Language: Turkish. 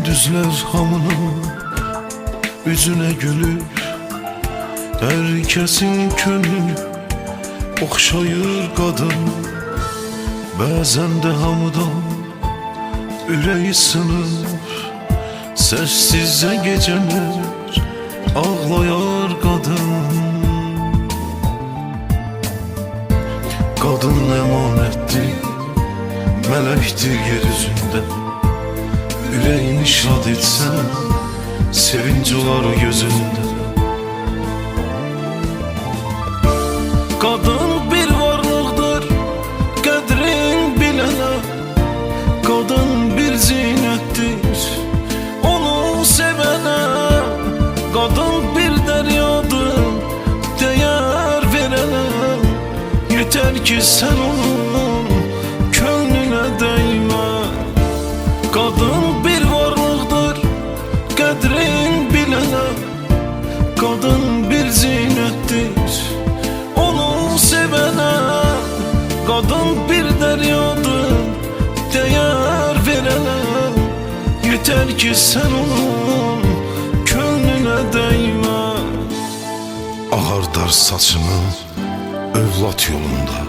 Gündüzler hamının üzüne gülür, herkesin könlünü okşayır kadın. Bazen de hamıdan üreği sınır, sessizce geceler ağlayar kadın. Kadın emanettir, melektir yeryüzünde. Yüreğini şad etsen, sevinç olar gözünde. Kadın bir varlıqdır, qədrin bilənə. Kadın bir zinettir, onu sevənə. Kadın bir dəryadır, değer verənə. Yeter ki sen onun könlüne değme. Kadın bir varlıqdır, qədrin bilənə. Kadın bir zinettir, onu sevənə. Kadın bir dəryadır, değer verənə. Yeter ki sen onun könlüne değme. Ağardar saçını övlad yolunda,